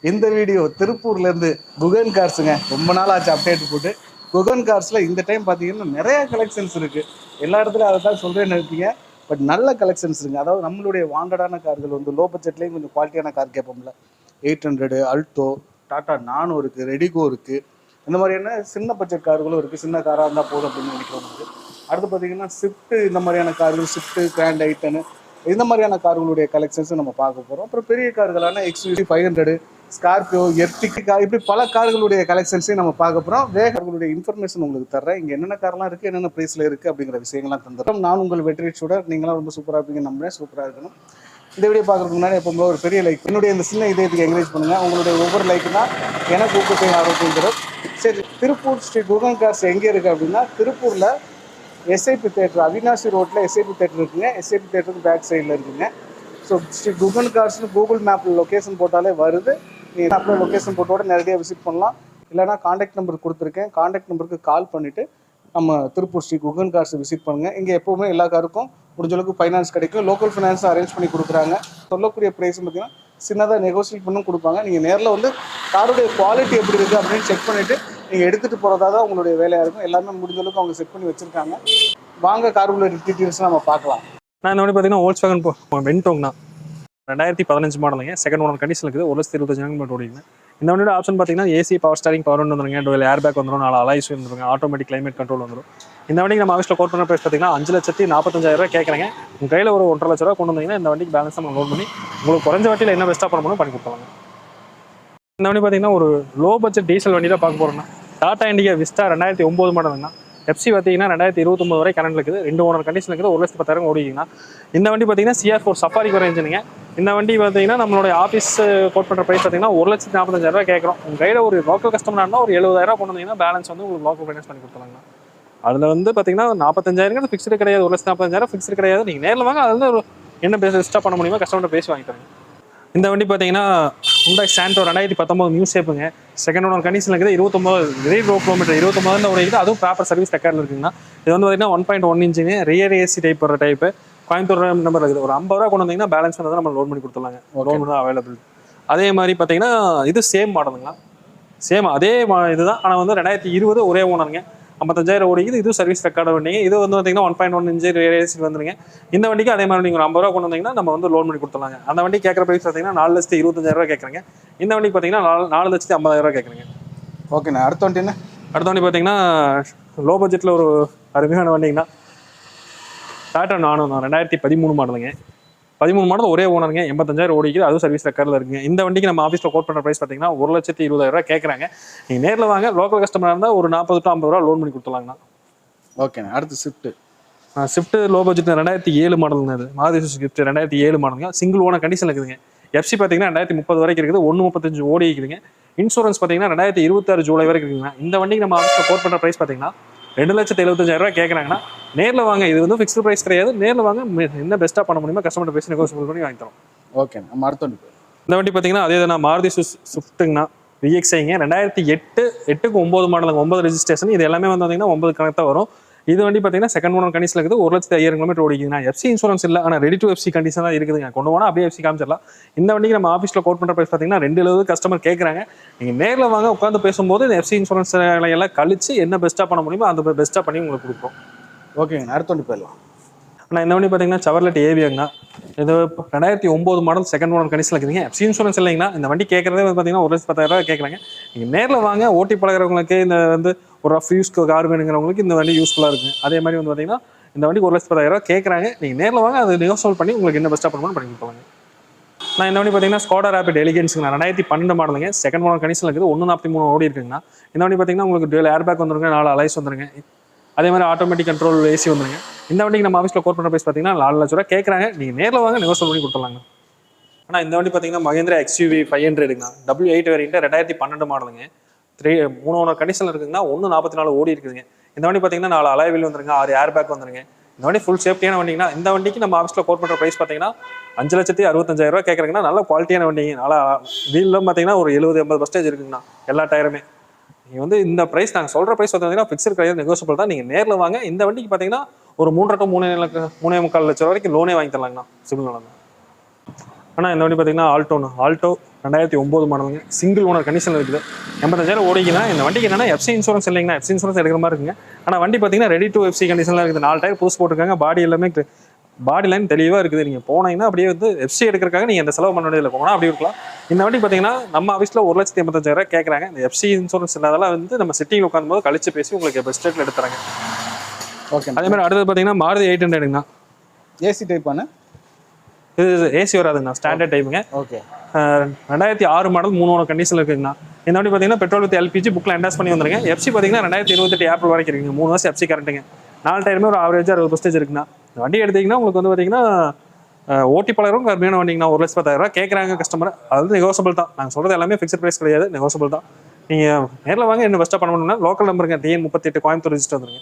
இந்த வீடியோ திருப்பூர்லேருந்து குகன் கார்ஸுங்க. ரொம்ப நாள் ஆச்சு அப்டேட் போட்டு. குகன் கார்ஸில் இந்த டைம் பார்த்தீங்கன்னா நிறைய கலெக்ஷன்ஸ் இருக்குது. எல்லா இடத்துலையும் அதை தான் சொல்கிறேன்னு நினைப்பீங்க. பட் நல்ல கலெக்ஷன்ஸ் இருக்குங்க. அதாவது நம்மளுடைய வாண்டடான கார்கள் வந்து லோ பட்ஜெட்லேயும் கொஞ்சம் குவாலிட்டியான கார் கேட்போம்ல. 800 அல்டோ, டாட்டா நானோ இருக்குது, ரெடிகோ இருக்குது. இந்த மாதிரியான சின்ன பட்ஜெட் கார்களும் இருக்குது. சின்ன காராக இருந்தால் போதும் அப்படின்னு நினைக்கிறவங்களுக்கு. அடுத்து பார்த்தீங்கன்னா ஸ்விஃப்ட், இந்த மாதிரியான கார்கள், ஸ்விஃப்ட், கிராண்ட் ஐட்டனு, இந்த மாதிரியான கார்களுடைய கலெக்ஷன்ஸும் நம்ம பார்க்க போகிறோம். அப்புறம் பெரிய கார்களான XUV 500, ஸ்கார்பியோ, எர்டிகா, இப்படி பல கார்களுடைய கலெக்ஷன்ஸையும் நம்ம பார்க்க போகிறோம். கார்களுடைய இன்ஃபர்மேஷன் உங்களுக்கு தர்றேன். இங்கே என்னென்ன கார்லாம் இருக்குது, என்னென்ன ப்ரைஸில் இருக்குது அப்படிங்கிற விஷயங்கள்லாம் தந்துடுறோம். நான் உங்கள் வெற்றி சூடர். நீங்களாம் ரொம்ப சூப்பராக இருப்பீங்க, நம்புறேன். சூப்பராக இருக்கணும். இந்த வீடியோ பார்க்குறதுக்கு முன்னாடி எப்போ ஒரு பெரிய லைக், என்னுடைய இந்த சின்ன இதயத்துக்கு என்கரேஜ் பண்ணுங்கள். உங்களுடைய ஒவ்வொரு லைக்கு தான் எனக்கு ஊக்கத்தையும் ஆரோக்கியம் தரும். சரி, திருப்பூர் ஸ்ரீ குகன் கார்ஸ் எங்கே இருக்குது அப்படின்னா, திருப்பூரில் SIP தேட்டர், அவினாசி ரோட்டில் SIP தேட்டர் இருக்குங்க. SIP தேட்டருக்கு பேக் சைடில் இருக்குங்க. ஸோ ஸ்ரீ குகன் கார்ஸ்னு கூகுள் மேப்பில் லொக்கேஷன் போட்டாலே வருது. நீங்கள் மேப்பில் லொக்கேஷன் போட்டோட நேரடியாக விசிட் பண்ணலாம். இல்லைனா காண்டாக்ட் நம்பர் கொடுத்துருக்கேன். காண்டாக்ட் நம்பருக்கு கால் பண்ணிவிட்டு நம்ம திருப்பூர் ஸ்ரீ குகன் கார்ஸ் விசிட் பண்ணுங்கள். இங்கே எப்போவுமே எல்லா காருக்கும் முடிஞ்ச அளவுக்கு ஃபைனான்ஸ் கிடைக்கும். லோக்கல் ஃபைனான்ஸும் அரேஞ்ச் பண்ணி கொடுக்குறாங்க. சொல்லக்கூடிய ப்ரைஸ் பார்த்தீங்கன்னா சின்னதாக நெகோசியேட் பண்ணும் கொடுப்பாங்க. நீங்கள் நேரில் வந்து காருடைய குவாலிட்டி எப்படி இருக்குது அப்படின்னு செக் பண்ணிவிட்டு நீங்கள் எடுத்துகிட்டு போகிறதா தான் உங்களுடைய வேலையாக இருக்கும். எல்லாமே முடிஞ்ச அளவுக்கு அவங்க செட் பண்ணி வச்சுருக்காங்க. வாங்க காருக்குள்ள டீட்டெயில்ஸ் நம்ம பார்க்கலாம். நான் இந்த மாதிரி பார்த்தீங்கன்னா Volkswagen வென்டோங்னா 2015 மாடலுங்க. செகண்ட் ஓனர் கண்டிஷன் இருக்குது. 1,25,000 கிலோமீட்டர் ஓடிங்க. இந்த வண்டியோட ஆப்ஷன் பார்த்தீங்கன்னா AC, power steering, power window வந்துருங்க, டுவெல் ஏர் பேக் வந்துடும், 4 அலாய்ஸ் வந்துருங்க, ஆட்டோமேட்டிக் கிளைமேட் கண்ட்ரோல் வந்துடும். இந்த வண்டிக்கு நம்ம ஆஃபீஸில் கோட் பண்ண ப்ரைஸ் பார்த்தீங்கன்னா 5,45,000 கேட்குறேங்க. உங்கள் கையில் ஒரு 1,50,000 ரூபா கொண்டு வந்தீங்கன்னா இந்த வண்டிக்கு பேலன்ஸ் நம்ம லோன் பண்ணி உங்களுக்கு குறைஞ்ச வட்டியில் என்ன பெஸ்ட்டாக பண்ண முடியும் பண்ணி கொடுத்தாங்க. இந்த வண்டி பார்த்தீங்கன்னா ஒரு லோ பட்ஜெட் டீசல் வண்டி தான் பார்க்க போகிறோம்னா டாடா இண்டிகா விஸ்டா 2009 மாடலுங்கண்ணா. FC பார்த்தீங்கன்னா 2029 வரை கரண்ட் இருக்குது. 2 ஓனர் கண்டிஷன் இருக்குது. 1,10,000 ஓடிக்குங்கண்ணா. இந்த வண்டி பார்த்தீங்கன்னா CR4 சஃபாரி குறைஞ்சுங்க. இந்த வண்டி பார்த்தீங்கன்னா நம்மளுடைய ஆஃபீஸ் கோட் பண்ணுற ப்ரைஸ் பார்த்தீங்கன்னா 1,45,000 கேட்குறோம். உங்கள் கையில் ஒரு லோக்கல் கஸ்டமராக இருந்தால் ஒரு 70,000 கொண்டு வந்தீங்கன்னா பேலன்ஸ் வந்து உங்களுக்கு லோக்கல் ஃபைனான்ஸ் பண்ணி கொடுத்துருவாங்க. அதில் வந்து பார்த்தீங்கன்னா 45,000 ஃபிக்ஸ்டு கிடையாது. 1,40,000 ஃபிக்ஸ்டு கிடையாது. நீங்கள் நேரில் வாங்க. அதில் வந்து என்ன பெஸ்ட்டாக பண்ண முடியுமோ கஸ்டமர்கிட்ட பேசி வாங்கிட்டாங்க. இந்த வண்டி பார்த்தீங்கன்னா Hyundai Santro 2019 நியூ ஷேப்புங்க. செகண்ட் ஓனர் கண்டிஷன் இருக்குது. 29 கிலோமீட்டர் 29 ஓடிக்குது. அதுவும் ப்ராப்பர் சர்வீஸ் ரெக்கார்டில் இருக்குதுன்னா. இது வந்து பார்த்தீங்கன்னா 1.1 இன்ச்சுங்க. ரியர் AC டைப் வர டைப்பு. கோயம்புத்தூர் நம்பர் இருக்குது. ஒரு 50 ரூபா கொண்டு வந்தீங்கன்னா பேலன்ஸ் வந்து நம்ம லோன் பண்ணி கொடுத்துடலாங்க. லோன் தான் அவைலபிள். அதே மாதிரி பார்த்தீங்கன்னா இது சேம் மாடலுங்களா. சேம் அதே இதுதான். ஆனால் வந்து 2020 ஒரே ஓனருங்க. 55,000 ஓடிக்குது. இது சர்வீஸ் ரெக்கார்டு வண்டிங்க. இது வந்து பார்த்தீங்கன்னா 1.1 இன்ச்சு ரியர் AC வந்துருங்க. இந்த வண்டிக்கு அதே மாதிரி நீங்கள் ஒரு 50 ரூபா கொண்டு வந்தீங்கன்னா நம்ம வந்து லோன் பண்ணி கொடுத்துடலாங்க. அந்த வண்டி கேட்குற ப்ரைஸ் பார்த்தீங்கன்னா 4,25,000 கேட்குறேங்க. இந்த வண்டிக்கு பார்த்தீங்கன்னா 4,50,000 கேட்குறேங்க. ஓகேண்ணா. அடுத்த வண்டி என்ன? அடுத்த வண்டி பார்த்தீங்கன்னா லோ பட்ஜெட்டில் ஒரு அருமையான வண்டிங்கன்னா டாட்டா நானோ 2013 மாடலுங்க. 13 மாடல் ஒரே ஓனருங்க. 85,000 ஓடிக்குது. அதுவும் சர்வீஸ் ரெக்கார்டில் இருக்குங்க. இந்த வண்டிக்கு நம்ம ஆஃபீஸில் கோட் பண்ணுற ப்ரைஸ் பார்த்தீங்கன்னா 1,20,000 கேட்குறாங்க. நீங்கள் நேரில் வாங்க. லோக்கல் கஸ்டமராக இருந்தால் ஒரு 40 to 50 ரூபா லோன் பண்ணி கொடுத்துலாங்கண்ணா. ஓகேண்ணா. அடுத்து ஸ்விஃப்ட் லோ பட்ஜெட் 2007 மாடலுங்க. அது மாருதி ஸ்விஃப்ட் 2007 மாடலுங்க. சிங்கிள் ஓனர் கண்டிஷன் இருக்குதுங்க. FC பார்த்தீங்கன்னா 2030 வரைக்கும் இருக்குது. 1,35 ஓடி இருக்குதுங்க. இன்சூரன்ஸ் பார்த்தீங்கன்னா 2026 ஜூலை வரைக்கும் இருக்குதுங்க. இந்த வண்டிக்கு நம்ம ஆஃபீஸில் கோட் பண்ணுற ப்ரைஸ் பார்த்தீங்கன்னா 2,75,000 கேட்குறாங்கன்னா நேரில் வாங்க. இது வந்து ஃபிக்ஸ்டு ப்ரைஸ் கிடையாது. நேரில் வாங்க. என்ன பெஸ்ட்டாக பண்ண முடியுமோ கஸ்டமர்கிட்ட பேசி நெகோசியபிள் பண்ணி வாங்கி தரோம். ஓகே. நம்ம அடுத்த வண்டி இந்த வண்டி பார்த்தீங்கன்னா அதே தான் மாருதி ஸ்விஃப்ட்டுங்கண்ணா. VXIங்க 2008க்கு 9 மாடலுங்க. 9 ரெஜிஸ்ட்ரேஷன். இது எல்லாமே வந்து பார்த்தீங்கன்னா 9 கணக்கு வரும். இது வண்டி பார்த்தீங்கன்னா செகண்ட் ஓனர் கண்டிஷன் இருக்குது. 1,05,000 கிலோமீட்டர் ஓடிக்குதுண்ணா. FC இன்சூரன்ஸ் இல்லை. ஆனால் ரெடி டு FC கண்டிஷன் தான் இருக்குதுங்க. கொண்டு போனால் அப்படியே FC காமிச்சிடலாம். இந்த வண்டிக்கு நம்ம ஆஃபீஸில் கோட் பண்ணுற ப்ரைஸ் பார்த்தீங்கன்னா 2,70,000 கஸ்டமர் கேட்குறாங்க. நீங்கள் நேரில் வாங்க. உட்காந்து பேசும்போது இந்த FC இன்சூரன்ஸ் எல்லாம் கழிச்சு என்ன பெஸ்ட்டாக பண்ண முடியுமோ அந்த பெஸ்ட்டாக பண்ணி உங்களுக்கு கொடுப்போம். ஓகேங்க. அடுத்த வண்டி போயிடலாம். ஆனால் இந்த வண்டி பார்த்தீங்கன்னா செவர்லெட் ஏவியாங்கண்ணா. இது 2009 மாடல் செகண்ட் ஓனர் கண்டிஷன் இருக்குதுங்க. FC இன்சூரன்ஸ் இல்லைங்கண்ணா. இந்த வண்டி கேட்குறதே பார்த்தீங்கன்னா 1,10,000 கேட்குறாங்க. நீங்கள் நேரில் வாங்க. ஓட்டி பழகிறவங்களுக்கு இந்த வந்து ஒரு ரஃப் யூஸ்க்கு கார் வேணுங்கிறவங்களுக்கு இந்த வண்டி யூஸ்ஃபுல்லாக இருக்குங்க. அதே மாதிரி வந்து பார்த்தீங்கன்னா இந்த வண்டிக்கு 1,10,000 கேட்குறாங்க. நீங்கள் நேரில் வாங்க. அது நெகோசியபிள் பண்ணி உங்களுக்கு என்ன பெஸ்ட்டாக பண்ணணும்னு பண்ணி கொடுப்பாங்க. நான் இந்த வண்டி பார்த்தீங்கன்னா ஸ்கோடா ரேபிட் எலிகன்ஸுங்க. 2012 மாடலுங்க. செகண்ட் ஓனர் கண்டிஷன் இருக்குது. 1,43 ஓடி இருக்குங்கண்ணா. இந்த வண்டி பார்த்தீங்கன்னா உங்களுக்கு டுவெல் ஏர் பேக் வந்துருங்க, 4 அலைஸ் வந்துருங்க. அதே மாதிரி ஆட்டோமேட்டிக் கண்ட்ரோல் AC வந்துருங்க. இந்த வண்டிக்கு நம்ம ஆஃபீஸில் கோட் பண்ணுற ப்ரைஸ் பார்த்தீங்கன்னா 4,00,000 கேட்குறாங்க. நீங்கள் நேரில் வாங்க. நெகோசியபிள் பண்ணி கொடுத்துடலாங்க. ஆனால் இந்த வண்டி பார்த்தீங்கன்னா மஹேந்திரா XUV 500ங்கண்ணா. W8 வேரியன்ட் 2012 மாடலுங்க. 3 ஓனர் கண்டிஷனில் இருக்குதுங்கன்னா 1,44 ஓடி இருக்குதுங்க. இந்த வண்டி பார்த்தீங்கன்னா 4 அலாய் வீல் வந்துருங்க, 6 ஏர் பேக் வந்துருங்க. இந்த வண்டி ஃபுல் சேஃப்டியான வண்டிங்கன்னா இந்த வண்டிக்கு நம்ம ஆஃபீஸில் கோட் பண்ணுற ப்ரைஸ் பார்த்தீங்கன்னா 5,65,000 கேட்குறாங்கன்னா நல்ல குவாலிட்டியான வண்டிங்க. நல்லா வீல்லாம் பார்த்தீங்கன்னா ஒரு 70-80% இருக்குங்கண்ணா. எல்லா டயருமே. நீங்கள் வந்து இந்த ப்ரைஸ் நாங்கள் சொல்கிற ப்ரைஸ் பார்த்தீங்கன்னா ஃபிக்ஸ்டு கிடையாது, நெகோசியபிள் தான். நீங்கள் நேரில் வாங்க. இந்த வண்டிக்கு பார்த்தீங்கன்னா ஒரு 3,50,000 to 3,45,000 வரைக்கும் லோனே வாங்கி தரலாங்கண்ணா. Civil loan. ஆனால் இந்த வண்டி பார்த்தீங்கன்னா ஆல்டோ 2009 மாடலுங்க, சிங்கிள் ஓனர் கண்டிஷனில் இருக்குது. 85,000 ஓடிக்குன்னா இந்த வண்டிக்கு என்னன்னா எஃப்சி இன்சூரன்ஸ் இல்லைங்கன்னா எஃப்சி இன்சூரன்ஸ் எடுக்கிற மாதிரி இருக்குங்க. ஆனால் வண்டி பார்த்தீங்கன்னா ரெடி டு எஃப்சி கண்டிஷனில் இருக்குது. 4 டயர் புதுசு போட்டிருக்காங்க. பாடி லைன் தெளிவாக இருக்குது. நீங்கள் போனீங்கன்னா அப்படியே வந்து எஃப்சி எடுக்கிறக்காக நீங்கள் இந்த செலவு பண்ண வேண்டியதில்லை. போனால் அப்படி இருக்கலாம். இந்த வண்டி பார்த்தீங்கன்னா நம்ம ஆஃபீஸில் 1,85,000 கேட்குறாங்க. இந்த எஃப்சி இன்சூரன்ஸ் இல்லாதெல்லாம் வந்து நம்ம சிட்டிங் உட்காரும்போது கழிச்சு பேசி உங்களுக்கு பெஸ்ட் ரேட்டில் எடுத்துறாங்க. ஓகே. அதே மாதிரி அடுத்தது பார்த்தீங்கன்னா மாருதி 800ங்கண்ணா. ஏசி டைப்பான இது ஏசி வராதுங்கண்ணா, ஸ்டாண்டர்ட் டைப்புங்க. ஓகே. 2006 மாடல் 3 ஓனர் கண்டிஷனில் இருக்குங்கண்ணா. இந்த வண்டி பார்த்தீங்கன்னா பெட்ரோல் வித் எல்பிஜி புக்கில் என்டாஸ் பண்ணி வந்துருங்க. எஃப்சி பார்த்தீங்கன்னா 2028 ஏப்ரல் வரைக்கும் இருக்குங்க. 3 வருஷம் எஃப்சி கரண்ட்டுங்க. 4 டயருமே ஒரு ஆவரேஜாக 60% இருக்குண்ணா. இந்த வண்டி எடுத்தீங்கன்னா உங்களுக்கு வந்து பார்த்தீங்கன்னா ஓட்டி பழகிறவங்க கம்மியான வண்டிங்கண்ணா. 1,10,000 கேட்குறாங்க கஸ்டமர். அது நெகோசபிள் தான். நாங்கள் சொல்கிறது எல்லாமே ஃபிக்ஸட் ப்ரைஸ் கிடையாது, நெகோசபிள் தான். நீங்கள் நேரில் வாங்க. என்ன பெஸ்ட்டாக பண்ண முடியும்னா லோக்கல் நம்பருங்க, TN 38 கோயம்புத்தூர் ரெஜிஸ்டர் வந்துருங்க.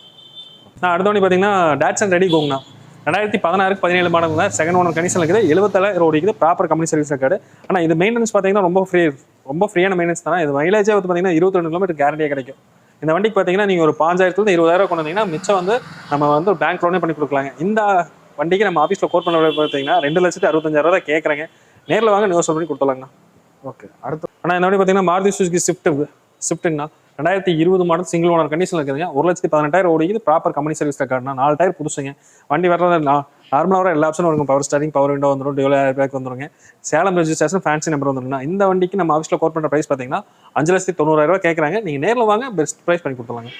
நான் அடுத்த வண்டி பார்த்தீங்கன்னா டாட்சன் ரெடி கோங்கண்ணா. 2016 17 மாடல் தான். செகண்ட் ஓனர் கண்டிஷன் இருக்குது. 77,000 ஓடிக்குது. Proper company service record. ஆனால் இது மெயின்டெனன்ஸ் பார்த்தீங்கன்னா ரொம்ப ஃப்ரீயான மெயின்டெனன்ஸ் தானே. இது மைலேஜே வந்து பார்த்தீங்கன்னா 22 கிலோமீட்டர் கேரண்டியாக கிடைக்கும். இந்த வண்டிக்கு பார்த்தீங்கன்னா நீங்கள் ஒரு 5,000 20,000 கொண்டு வந்தீங்கன்னா மிச்சம் வந்து நம்ம வந்து பேங்க் லோனே பண்ணி கொடுக்கலாங்க. இந்த வண்டிக்கு நம்ம ஆஃபீஸில் கோட் பண்ண பார்த்தீங்கன்னா 2,65,000 தான் கேட்குறாங்க. நேரில் வாங்க நெகோசியேட் பண்ணி கொடுத்துலாங்கண்ணா. ஓகே. அடுத்து ஆனால் இந்த வண்டி பார்த்தீங்கன்னா மாருதி சுசுகி ஸ்விஃப்ட்டுங்கண்ணா. 2020 மாடல் சிங்கிள் ஓனர் கண்டிஷனில் இருக்குதுங்க. 1,18,000 ஓடிக்குது. ப்ராப்பர் கம்பெனி சர்வீஸ் ரெக்கார்டுனா. 4 டயர் புதுசுங்க. வண்டி வர்றது நார்மலாக வர எல்லா ஆப்ஷனும் இருக்கும். பவர் ஸ்டாரிங், பவர் விண்டோ வந்துடும், டியூவல் ஏர் பேக் வந்துருங்க. சேலம் ரெஜிஸ்ட்ரேஷன் ஃபேன்சி நம்பர் வந்துருங்கண்ணா. இந்த வண்டிக்கு நம்ம ஆஃபீஸில் கோட் பண்ணுற ப்ரைஸ் பார்த்தீங்கன்னா 5,90,000 கேட்குறாங்க. நீங்கள் நேரில் வாங்க, பெஸ்ட் ப்ரைஸ் பண்ணி கொடுத்துலாங்க.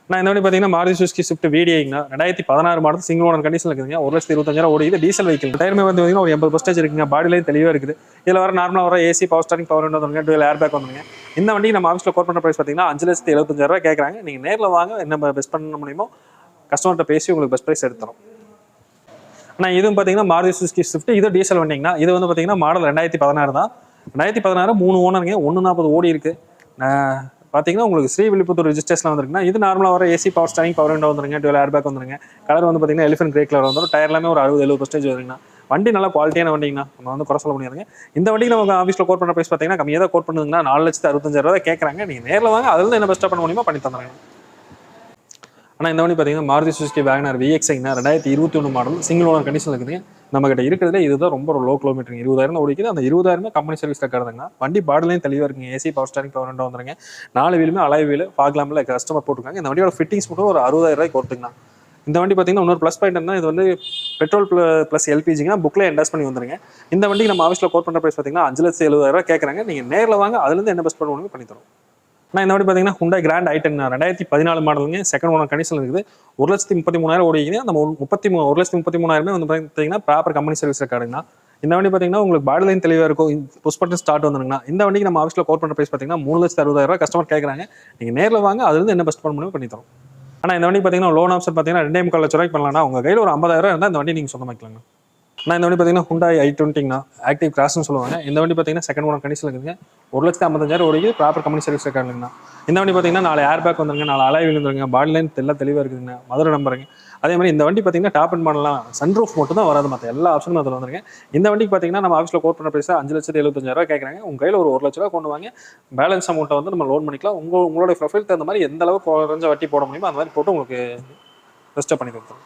நான் இந்த வண்டி பார்த்தீங்கன்னா மாருதி சுசுகி ஸ்விஃப்ட் VDIங்கண்ணா. 2016 மாடல் சிங்கிள் ஓனர் கண்டிஷனில் இருக்குதுங்க. 1,25,000 ஓடிக்குது. Diesel vehicle. டயருமே வந்து பார்த்தீங்கன்னா ஒரு 80% இருக்குங்க. பாடி லைன் தெளிவாக இருக்குது. இதில் வர நார்மலாக வர AC, power steering, power window வந்துருங்க, டியூவல் ஏர் பேக் வந்துருங்க. இந்த வண்டிக்கு நம்ம ஆஃபீஸில் கோட் பண்ணுற ப்ரைஸ் பார்த்தீங்கன்னா 5,75,000 கேட்குறாங்க. நீங்கள் நேரில் வாங்க, என்ன பெஸ்ட் பண்ண முடியுமோ கஸ்டமர்கிட்ட பேசி உங்களுக்கு பெஸ்ட் ப்ரைஸ் எடுத்துரும். ஆனால் இதுவும் பார்த்தீங்கன்னா மாருதி சுசுகி ஸ்விஃப்ட். இது டீசல் வண்டிங்கண்ணா. இது வந்து பார்த்தீங்கன்னா மாடல் 2016 தான். 2016 3 ஓனருங்க. 140 ஓடி இருக்கு. பார்த்தீங்கன்னா உங்களுக்கு ஸ்ரீவில்லிபுத்தூர் ரெஜிஸ்ட்ரேஷன் வந்துருக்குன்னா இது நார்மலாக வர AC, power steering, power window வந்துருங்க, டியூவல் ஏர் பேக் வந்துருங்க. கலர் வந்து பார்த்தீங்கன்னா எலிஃபென்ட் கிரே கலர் வந்துடும். டயர் எல்லாமே ஒரு 60-70% வருங்கண்ணா. வண்டி நல்லா குவாலிட்டியான வண்டிங்கண்ணா. நம்ம வந்து குறை சொல்ல முடியாதுங்க. இந்த வண்டிக்கு நம்ம ஆஃபீஸில் கோட் பண்ண ப்ரைஸ் பார்த்தீங்கன்னா கம்மியாக தான் கோட் பண்ணுதுங்கன்னா 4,65,000 கேட்குறாங்க. நீங்கள் நேரில் வாங்க, அதில் என்ன பெஸ்ட்டாக பண்ண முடியுமோ பண்ணி தந்துடுறாங்க. ஆனால் இந்த வண்டி பார்த்தீங்கன்னா மாருதி சுசுகி வேகனர் VXIங்கண்ணா. 2021 மாடல் சிங்கிள் ஓனர் கண்டிஷன் இருக்குதுங்க. நம்மகிட்ட இருக்கிறதுல இதுதான் ரொம்ப லோ கிலோமீட்டர். 20,000 ஓடிக்குது. அந்த 20,000 கம்பெனி சர்வீஸ் ரெக்கார்டுங்க. வண்டி பாடிலையும் தெளிவாக இருக்குங்க. AC, power steering, power window வந்துருங்க. 4 வீலுமே அலாய் வீல், ஃபாக்லாம்பில் கஸ்டமர் போட்டுருக்காங்க. இந்த வண்டியோட ஃபிட்டிங்ஸ் மட்டும் ஒரு 60,000 கொடுத்துங்கண்ணா. இந்த வண்டி பார்த்தீங்கன்னா இன்னொரு ப்ளஸ் பாயிண்ட் என்ன, இது வந்து பெட்ரோல் ப்ளஸ் எல்பிஜிங்கன்னா புக்கில் என்டாஸ் பண்ணி வந்துருங்க. இந்த வண்டிக்கு நம்ம ஆஃபீஸில் கோட் பண்ணுற ப்ரைஸ் பார்த்தீங்கன்னா 5,70,000 கேட்குறாங்க. நீங்கள் நேரில் வாங்க, அதுலேருந்து என்ன பெஸ்ட் பண்ண முடியுமோ பண்ணி தரும். ஆனால் இந்த வண்டி பார்த்தீங்கன்னா Hyundai Grand i10 2014 மாடலுங்க. செகண்ட் ஓனர் கண்டிஷன் இருக்குது. 1,33,000 ஓடிக்குது. அந்த 1,33,000 வந்து பார்த்தீங்கன்னா ப்ராப்பர் கம்பெனி சர்வீஸ் ரெக்கார்டுங்கண்ணா. இந்த வண்டி பார்த்தீங்கன்னா உங்களுக்கு பாடி லைன் தெளிவாக இருக்கும். புஷ் பட்டன் ஸ்டார்ட் வந்துருங்கண்ணா. இந்த வண்டிக்கு நம்ம ஆஃபீஸில் கோட் பண்ணுற ப்ரைஸ் பார்த்தீங்கன்னா 3,60,000 கஸ்டமர் கேட்குறாங்க. நீங்கள் நேரில் வாங்க, அதுலேருந்து என்ன பெஸ்ட் பண்ண முடியுமோ பண்ணி தரும். ஆனால் இந்த வண்டி பார்த்தீங்கன்னா லோன் ஆப்ஷன் பார்த்தீங்கன்னா 2,25,000 பண்ணலாம்னா உங்கள் கையில் ஒரு 50,000 இருந்தால் இந்த வண்டி நீங்கள் சொந்தமாக்கலாங்க. நான் இந்த வண்டி பார்த்தீங்கன்னா Hyundai i20ங்கண்ணா. ஆக்டிவ் கிராஸ்னு சொல்லுவாங்க. இந்த வண்டி பார்த்தீங்கன்னா செகண்ட் ஓனர் கண்டிஷன் இருக்குதுங்க. 1,55,000 ஓடிக்குது. ப்ராப்பர் கம்பெனி சர்வீஸ் ரெக்கார்டுங்கண்ணா. இந்த வண்டி பார்த்தீங்கன்னா 4 ஏர் பேக் வந்துருங்க, 4 அலாய் வீல் வந்துருங்க, பாடி லைன் எல்லாம் தெளிவாக இருக்குதுங்க. மதுரை நம்பருங்க. அதே மாதிரி இந்த வண்டி பார்த்தீங்கன்னா டாப் அண்ட் மாடலாம் சன்ரூஃப் மட்டும் தான் வராது, மற்ற எல்லா ஆப்ஷனும் அதில் வந்துருங்க. இந்த வண்டிக்கு பார்த்தீங்கன்னா நம்ம ஆஃபீஸில் கோட் பண்ண ப்ரைஸ் 5,75,000 கேட்குறாங்க. உங்கள் கையில் ஒரு 1,00,000 கொண்டு வாங்க. பேலன்ஸ் அமௌண்ட்டை வந்து நம்ம லோன் பண்ணிக்கலாம். உங்களோட ப்ரொஃபைல் தகுந்த மாதிரி எந்த அளவுக்கு குறைஞ்ச வட்டி போட முடியுமோ அந்த மாதிரி போட்டு உங்களுக்கு பெஸ்ட்டாக பண்ணி கொடுத்துரும்.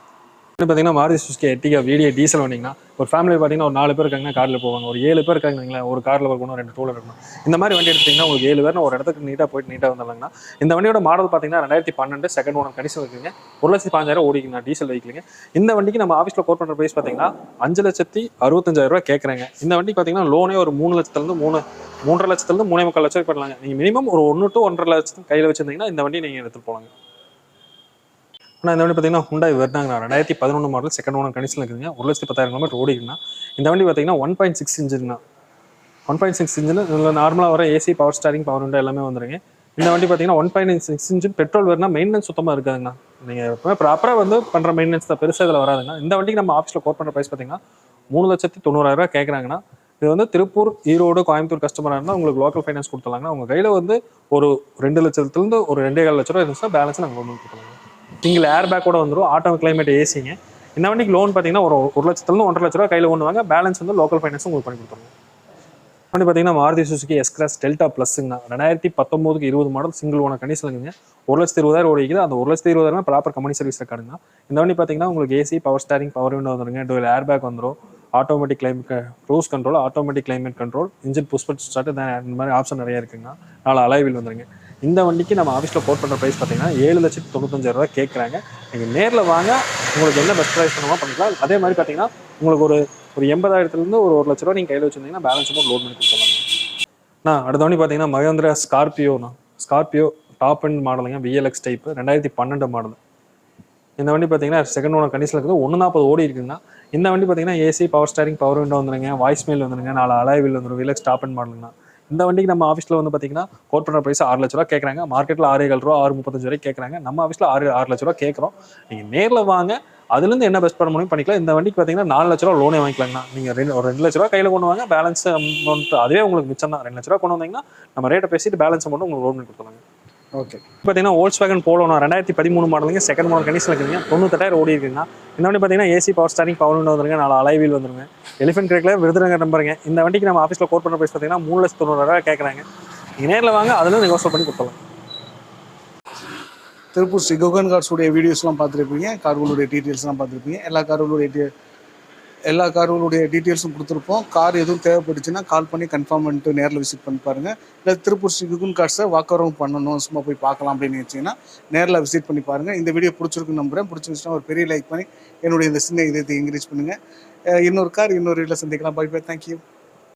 பார்த்தீங்கன்னா Maruti Suzuki Ertiga VDI diesel வண்டிங்கன்னா ஒரு ஃபேமிலி பார்த்தீங்கன்னா ஒரு 4 பேர் இருக்காங்கன்னா காரில் போவாங்க. ஒரு 7 பேர் இருக்காங்களா, ஒரு காரில் இருக்கணும், 2 டூலர் இருக்கணும். இந்த மாதிரி வண்டி எடுத்திங்கன்னா உங்களுக்கு 7 பேர் ஒரு இடத்துக்கு நீட்டாக போயிட்டு நீட்டாக வந்துடலாங்கண்ணா. இந்த வண்டியோட மாடல் பார்த்தீங்கன்னா 2012 செகண்ட் ஓனர் கண்டிஷன் இருக்குங்க. 1,05,000 ஓடிக்குங்க டீசல் வெஹிக்கிளுங்க. இந்த வண்டிக்கு நம்ம ஆஃபீஸில் கோட் பண்ணுற ப்ரைஸ் பார்த்தீங்கன்னா 5,65,000 கேட்குறாங்க. இந்த வண்டிக்கு பார்த்தீங்கன்னா லோனே ஒரு 3 லட்சத்துலேருந்து 3.5 லட்சத்துலேருந்து 3,4 லட்சம் பண்ணலாங்க. நீங்கள் மினிமம் ஒரு 1 to 1.5 லட்சம் கையில் வச்சிருந்தீங்கன்னா இந்த வண்டி நீங்கள் எடுத்துகிட்டு போகலாங்க. ஆனால் இந்த வண்டி பார்த்தீங்கன்னா Hyundai Verna 2011 model second owner கண்டிஷனில் இருக்குதுங்க. 1,10,000 கிலோமீட்டர் ஓடிக்குன்னா. இந்த வண்டி பார்த்தீங்கன்னா 1.6 இன்ச்சுங்கண்ணா. 1.6 இன்ச்சில் இதில் நார்மலாக வர AC, power steering, power window எல்லாமே வந்துருங்க. இந்த வண்டி பார்த்தீங்கன்னா 1.6 இன்ச்சு பெட்ரோல் Verna மெயின்டெனன்ஸ் சுத்தமாக இருக்காதுங்கண்ணா. நீங்கள் எப்பவுமே ப்ராப்பராக வந்து பண்ணுற மெயின்டெனன்ஸ் தான், பெருசாக இதில் வராதுங்க. இந்த வண்டிக்கு நம்ம ஆஃபீஸில் கோட் பண்ணுற ப்ரைஸ் பார்த்தீங்கன்னா 3,90,000 கேட்குறாங்கன்னா. இது வந்து திருப்பூர், ஈரோடு, கோயம்புத்தூர் கஸ்டமராக இருந்தால் உங்களுக்கு லோக்கல் ஃபைனான்ஸ் கொடுத்துலாங்கன்னா. உங்கள் கையில் வந்து ஒரு 2 லட்சத்துலேருந்து ஒரு 2.25 லட்ச ரூபா இருந்துச்சுன்னா பேலன்ஸ் நாங்கள் லோன் கொடுத்துருவோம். சிங்கிள் ஏர் பேக் கூட வந்துடும். ஆட்டோ கிளைமேட் ஏசிங்க. இந்த வண்டிக்கு லோன் பார்த்தீங்கன்னா ஒரு 1 லட்சத்துலேருந்து 1.5 லட்ச ரூபா கையில் கொண்டு வாங்க. பேலன்ஸ் வந்து லோக்கல் ஃபைனான்ஸ் உங்களுக்கு பண்ணி கொடுத்துருவோம். வண்டி பார்த்தீங்கன்னா மாருதி சுசுகி S-Class டெல்டா ப்ளஸ்ங்க. 2019 20 மாடல் சிங்கிள் ஓனர் கண்டிஷன் இருக்குங்க. 1,20,000 ஓடிக்குது. அந்த 1,20,000 ப்ராப்பர் கம்பெனி சர்வீஸ் ரெக்கார்டுங்க. இந்த வண்டி பார்த்தீங்கன்னா உங்களுக்கு AC, power steering, power window வந்துருங்க, டியூவல் ஏர் பேக் வந்துடும், automatic cruise control, automatic climate control, engine push button start, இந்த மாதிரி ஆப்ஷன் நிறைய இருக்குங்கண்ணா. 4 அலாய் வீல் வந்துருங்க. இந்த வண்டிக்கு நம்ம ஆஃபீஸில் கோட் பண்ணுற ப்ரைஸ் பார்த்தீங்கன்னா 7,95,000 கேட்குறாங்க. நீங்கள் நேரில் வாங்க, உங்களுக்கு என்ன பெஸ்ட் ப்ரைஸ் பண்ணுமோ பண்ணிக்கலாம். அதே மாதிரி பார்த்தீங்கன்னா உங்களுக்கு ஒரு 80,000லேருந்து ஒரு 1,00,000 நீங்கள் கையில் வச்சுருந்தீங்கன்னா பேலன்ஸ் அமௌண்ட் லோன் பண்ணி கொடுத்துருவாங்க. அடுத்த வண்டி பார்த்தீங்கன்னா மகேந்திரா ஸ்கார்பியோ டாப் அண்ட் மாடலுங்க, VLX டைப், 2012 மாடல். இந்த வண்டி பார்த்தீங்கன்னா செகண்ட் ஓனர் கண்டிஷனில் இருக்குது, 140 ஓடி இருக்குங்கன்னா. இந்த வண்டி பார்த்தீங்கன்னா AC, power steering, power window வந்துருங்க, வாய்ஸ் மெயில் வந்துருங்க, 4 அலாய் வீல் வந்துடும், VLX டாப் அண்ட் மாடலுங்கண்ணா. இந்த வண்டிக்கு நம்ம ஆஃபீஸில் வந்து பார்த்தீங்கன்னா கோட் பண்ணுற ப்ரைஸ் 6,00,000 கேட்குறாங்க. மார்க்கெட்டில் 6,700 ரூபா, 6,35 வரைக்கும் கேட்குறாங்க. நம்ம ஆஃபீஸில் 6,00,000 கேட்குறோம். நீங்கள் நேரில் வாங்க, அதுலேருந்து என்ன பெஸ்ட் பண்ண முடியும் பண்ணிக்கலாம். இந்த வண்டிக்கு பார்த்தீங்கன்னா 4,00,000 லோனே வாங்கிக்கலாங்கண்ணா. நீங்கள் ஒரு 2,00,000 கையில் கொண்டு வாங்க, பேலன்ஸ் அமௌண்ட் அதுவே உங்களுக்கு மிச்சம் தான். 2,00,000 கொண்டு வந்தீங்கன்னா நம்ம ரேட்டை பேசிட்டு பேலன்ஸ் அமௌண்ட் உங்களுக்கு லோன் பண்ணி கொடுத்துருவாங்க. ஓகே. பார்த்தீங்கன்னா Volkswagen போலோனா 2013 மாடலுங்க, செகண்ட் மாடல் கண்டிஷனில் இருக்குங்க, 98,000 ஓடி இருக்குங்க. இந்த வண்டி பார்த்தீங்கன்னா AC, power steering, power window வந்துருங்க, 4 அலாய் வீல் வந்துருங்க, எலிஃபென்ட் கிரேக்கில் விருதுநகர் நம்பருங்க. இந்த வண்டிக்கு நம்ம ஆஃபீஸில் கோட் பண்ணுற ப்ரைஸ் பார்த்தீங்கன்னா 3,90,000 கேட்குறாங்க. நீங்கள் நேரில் வாங்க, அதில் நெகோசியேட் பண்ணி கொடுத்துடலாம். திருப்பூர் ஸ்ரீ குகன் கார்ஸுடைய வீடியோஸ்லாம் பார்த்துருப்பீங்க, கார்களுடைய டீட்டெயில்ஸ்லாம் பார்த்துருப்பீங்க. எல்லா கார்களுடைய டீட்டெயில்ஸும் கொடுத்துருப்போம். கார் எதுவும் தேவைப்பட்டுச்சுன்னா கால் பண்ணி கன்ஃபார்ம் பண்ணிட்டு நேரில் விசிட் பண்ணி பாருங்கள். இல்லை திருப்பூர் ஸ்ரீ குகன் கார்ஸை வாக் அரவுண்ட் பண்ணணும், சும்மா போய் பார்க்கலாம் அப்படின்னு நினச்சிங்கன்னா நேரில் விசிட் பண்ணி பாருங்கள். இந்த வீடியோ பிடிச்சிருக்குன்னு நம்புகிறேன். பிடிச்சிருந்துச்சுன்னா ஒரு பெரிய லைக் பண்ணி என்னுடைய இந்த சின்ன இதயத்தை என்கரேஜ் பண்ணுங்கள். இன்னொரு வீடியோவில் சந்திக்கலாம். Bye bye, thank you.